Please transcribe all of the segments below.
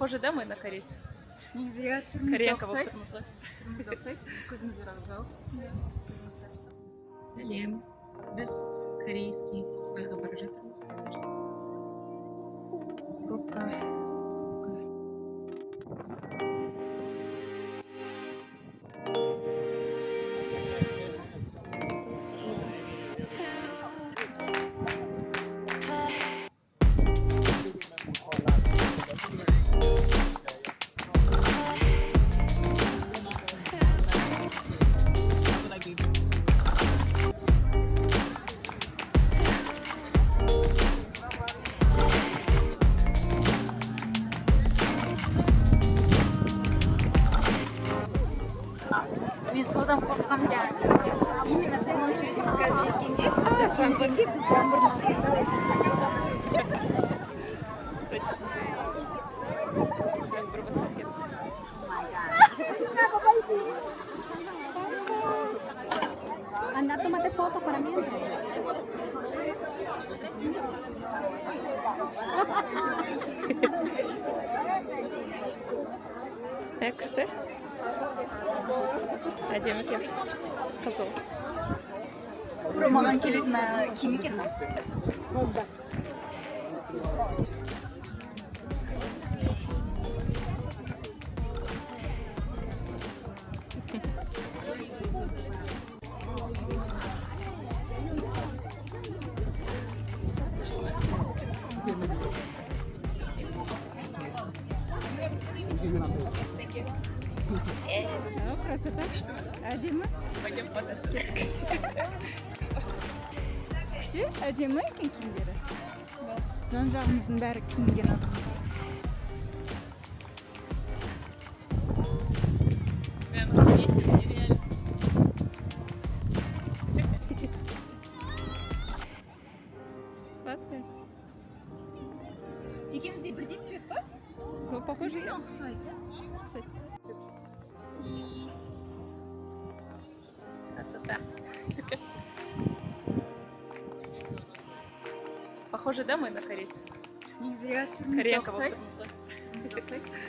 Похоже, да, мы на корейца? Негізі Кореянка болып тұрмыз ғой. көзіміз ұрадық. Сәлем. Біз корейский фестивальға бара жатырмыз қазір. Пробка. Мен содан қорқам жаңағы. Именно біздің очередімізге жеткенде Anda, tómate foto para mí. күшті. Әдемі екен. Қызыл. Маған келетін киім екен. Красота. Әдемі. Әдемі екен киімдері. Жан жағымыздың бәрі киінген адам. Классно. Екеумізде бірдей цвет па? Ну, похоже, я. Ұқсайды. Красота. Похоже, да, мы на корейца? Негізі Кореянка болып тұрмыз ғой.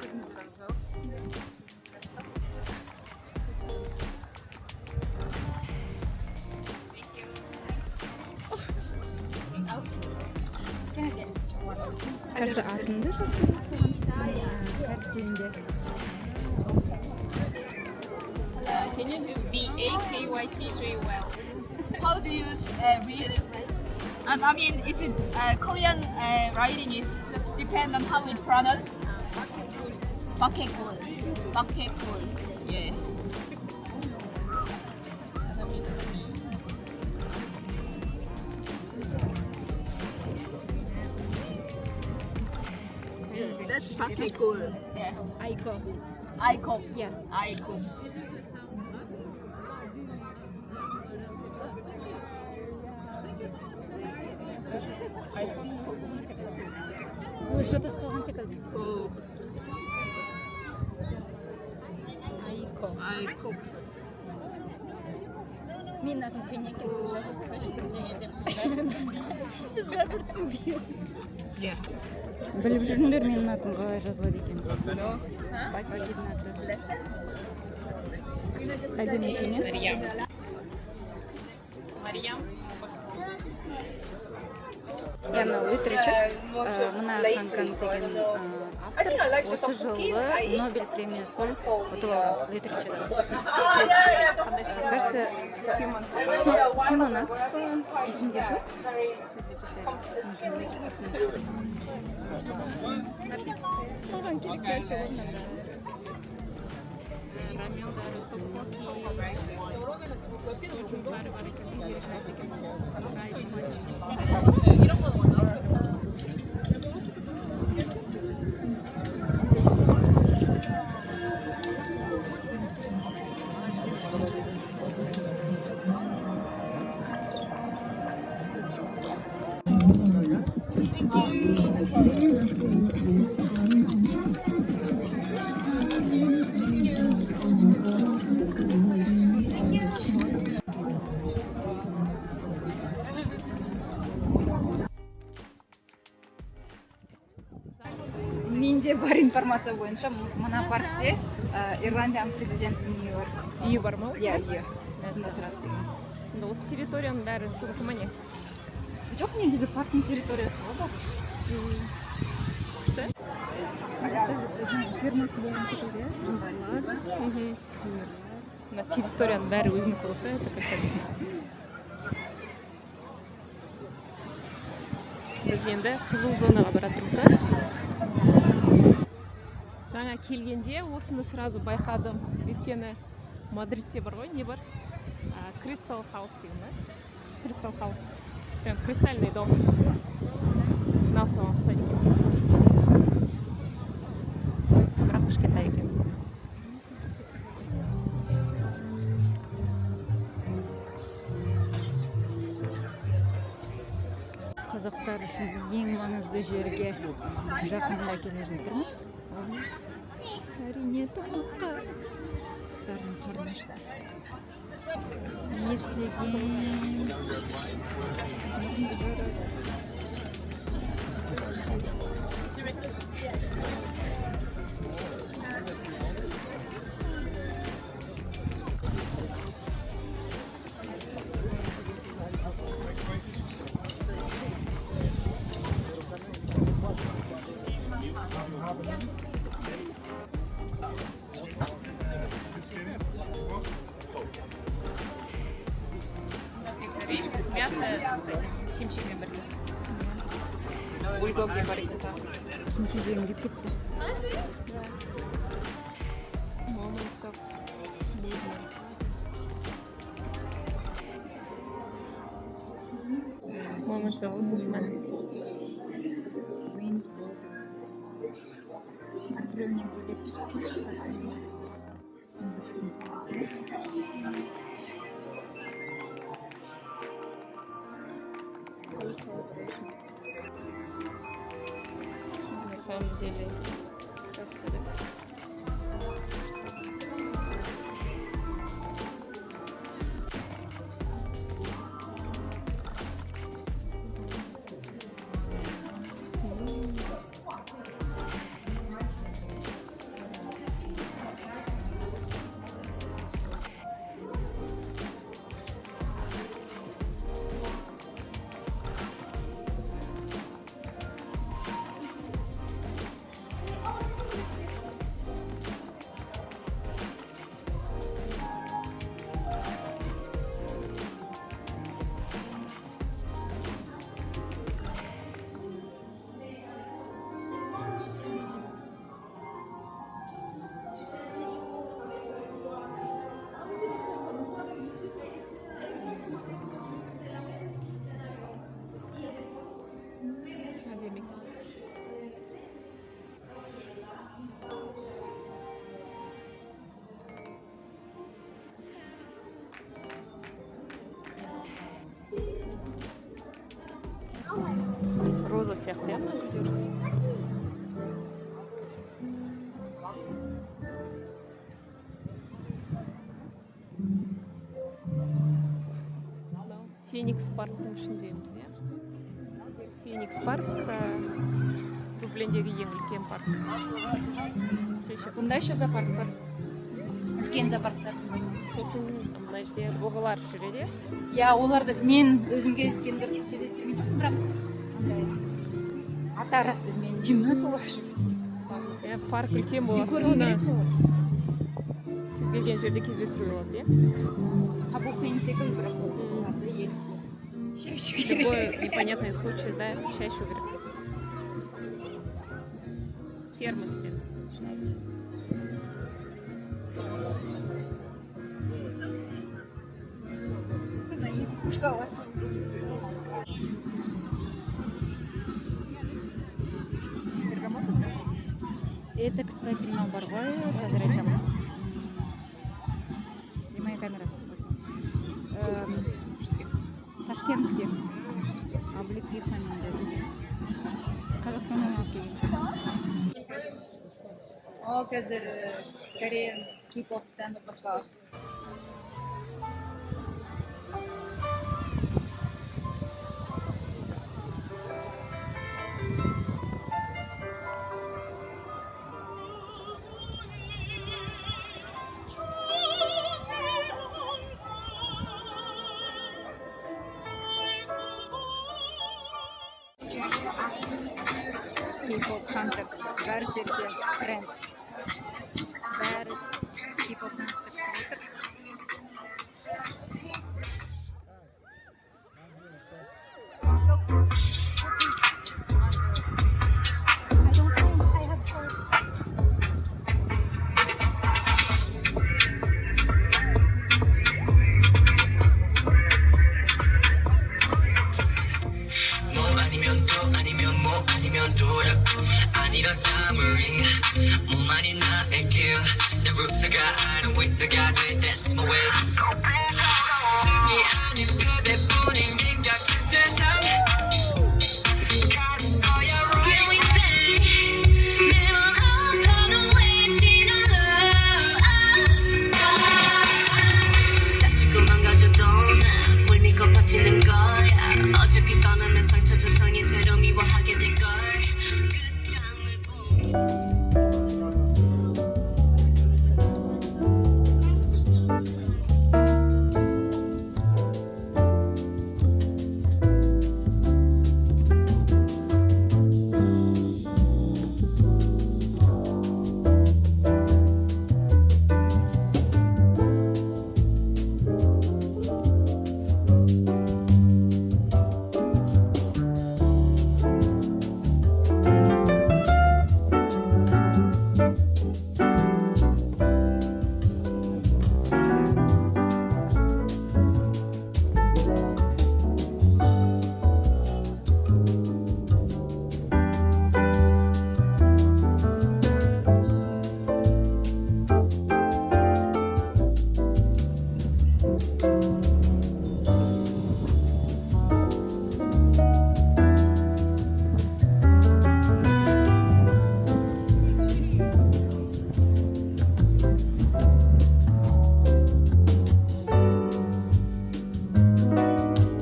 көзіміз ұрадық. Каждый атымды жасырып кәрсілінде. Can you do B-A-K-Y-T-J well? How do you read? And I mean, it's Korean writing is just depend on how it pronounced. Bakekul. Bakekul. Yeah. That's bakekul. Yeah. Aiko. Aiko. Yeah. Aiko. Ой, что-то сказал секунд. Oh. Aiko. Aiko. Мен атын фенеке біз бәрібір түсінбейміз. Yeah. Біліп жүріңдер менің атым қалай жазылады екен. Бакидің аты. Әдемі екен, е? Мариям. Яғни Литричер, мына Хан Кан деген автор осы жылы Нобель премиясын ұтып алған литературадан. Кажется, Human Acts қойған, есімде жоқ. Оған керек нәрсе рамендары, топоки, очень бары бар екен, керек нәрсе екен. менде бар информация бойынша мына паркте Ирландияның президентінің үйі бар. Үйі бар ма? Иә, үйі. Осында тұрады деген. Сонда осы территорияның бәрі сонікі ма не? Жоқ, негізі парктың территориясы ғой. Күшті? Фермасы болған секілді, жылқылар, сиырлар. Мына территорияның бәрі өзінікі болса, это как-то. Біз енді қызыл зонаға баратырмыз ба? Жаңа келгенде осыны сразу байқадым. Өйткені Мадридте бар ғой, не бар? Crystal House деген ба? Crystal House. Прям кристальный дом. Мынау соған ұқсайды екен. Бірақ кішкентай екен. Қазақтар үшін ең маңызды жерге жақында келе жатырмыз. Әрине тамақтардың қарнашты. Естіген. Рис, мясо с кимчимен бірге. Бульгоги бар екен. Kimchi жегім келіп кетті. Moments of movement. Moments of movement. Wind, water. Біреуінен бөлек музыкасын тыңдайсың. На самом деле просто, да? Әдемі екен. Роза сияқты, иә, мына гүлдер? Феникс парктың ішіндеміз, иә? Феникс парк Дублиндегі ең үлкен парк. Бұнда еще зоопарк бар. Үлкен зоопарктар. Сосын мына жерде бұғылар жүреді. Я оларды мен өзім кездескендер кездестірген жоқпын, бірақ андай ата арасы мен деймін солар үшін. Парк үлкен боласы. Көргім келеді солар. Кез келген жерде кездестіруге болады, иә? Табу қиын секілді, бірақ оларды еліп шай ішу керек. Любой непонятный случай, да, шай ішу керек. Термоспен. Пушкалар. Это, кстати, мынау бар ғой, қазір айтамын. Где моя камера? Ташкентский. Облепиханың деді. Қазақстаннан алып келген шығар. Ол қазір Кореян кей-поп данс басталады. K-pop hunters бәрі жерде тренд. Бәрі K-pop'ны істеп отыр. 뭐 아니면 또 아니면 뭐 아니면 도라고 아니라다면 뭐만이 나의 길내 룹사가 아는 위너가 돼 That's my way 승리 아닌 패배